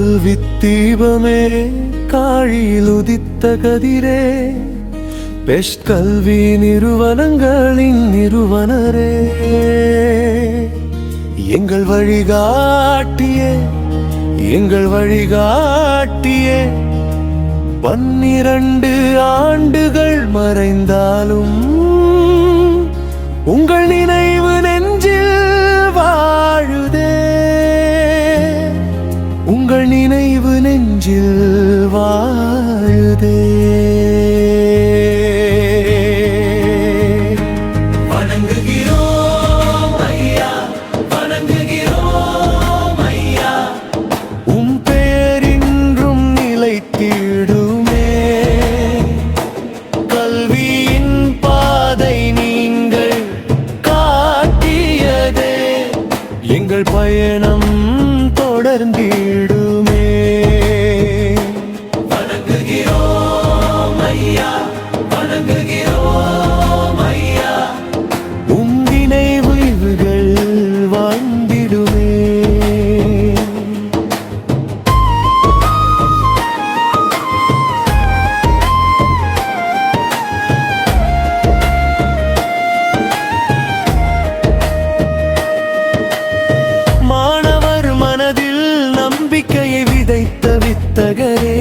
கல்வி தீபமே காழியில் உதித்த கதிரே பெஸ்ட் கல்வி நிறுவனங்களின் நிறுவனரே எங்கள் வழிகாட்டியே எங்கள் வழிகாட்டியே 12 ஆண்டுகள் மறைந்தாலும் உங்கள் நினைவு நெஞ்சில் வாழுதே உங்கள் நினைவு நெஞ்சில் வாழுதே வணங்குகிறோம் ஐயா வணங்குகிறோம் ஐயா உம் பெயர் இன்றும் நிலைத்திடுமே கல்வியின் பாதை நீங்கள் காட்டியதே எங்கள் பயணம் தொடர்ந்திடுமே வணங்குகிறோம் ஐயா வணங்குகிறோம் ஐயா உம் நினைவுகள் வாழ்ந்திடுமே மாணவர் மனதில் நம்பிக்கையை விதைத்த வித்தகரே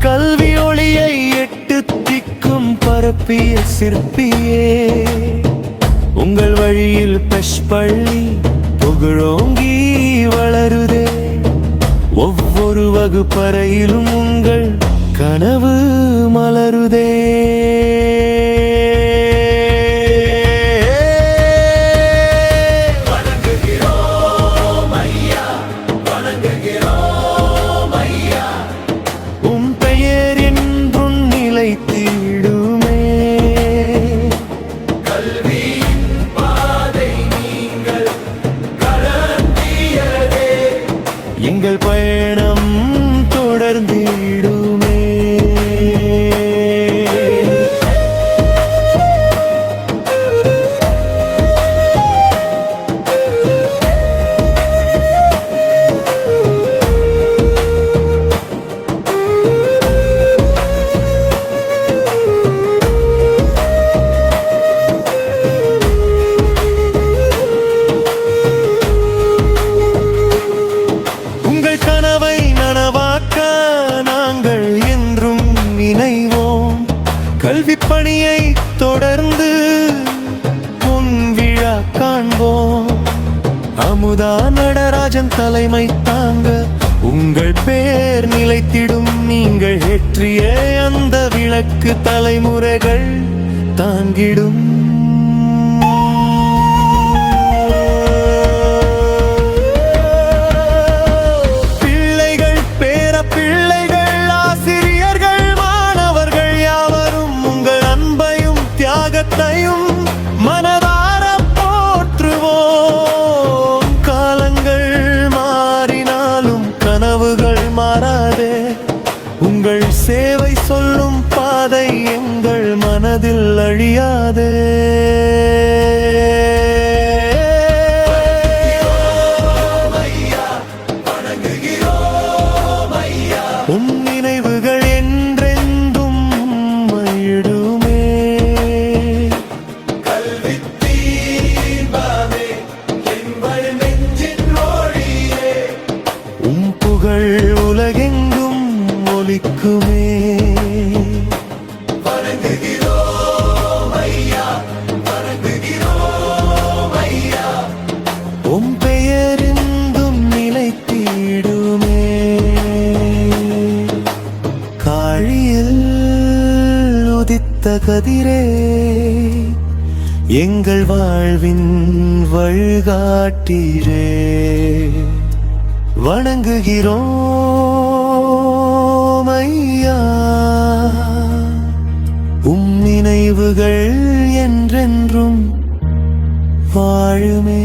கல்வி ஒளியை 8 திக்கும் பரப்பிய சிற்பியே உங்கள் வழியில் பெஷ் பள்ளி புகழோங்கி வளருதே ஒவ்வொரு வகுப்பறையிலும் உங்கள் கனவு மலருதே வணங்குகிறோம் ஐயா வணங்குகிறோம் ஐயா உம் பெயர் என்றும் நிலைத்திடுமே கல்வியின் பாதை நீங்கள் கடந்தியதே எங்கள் பயணம் தொடர்ந்திடுமே உங்கள் கனவை நனவாக்க நாங்கள் என்றும் இணைவோம் கல்வி பணியை தொடர்ந்து பொன் விழா காண்போம் அமுதா நடராஜன் தலைமை தாங்க உங்கள் பேர் நிலைத்திடும் நீங்கள் ஏற்றிய அந்த விளக்கு தலைமுறைகள் தாங்கிடும் பிள்ளைகள் பேர பிள்ளைகள் ஆசிரியர்கள் மாணவர்கள் யாவரும் உங்கள் அன்பையும் தியாகத்தையும் மனதார போற்றுவோம் காலங்கள் மாறினாலும் கனவுகள் மாறாதே உங்கள் சேவை சொல்லும் பாதை எங்கள் மனதில் அழியாதே உம் நினைவுகள் என்றென்றும் மகிழுமே கல்வி தீபமே எங்கள் நெஞ்சின் ஒளியே உம் புகழ் உலகெங்கும் ஒலிக்குமே வணங்குகிறோம் ஐயா வணங்குகிறோம் ஐயா உம் பெயர் என்றும் நிலைத்திடுமே காழியில் உதித்த கதிரே எங்கள் வாழ்வின் வழிகாட்டிரே வணங்குகிறோம் ஐயா உம் நினைவுகள் என்றென்றும் வாழுமே.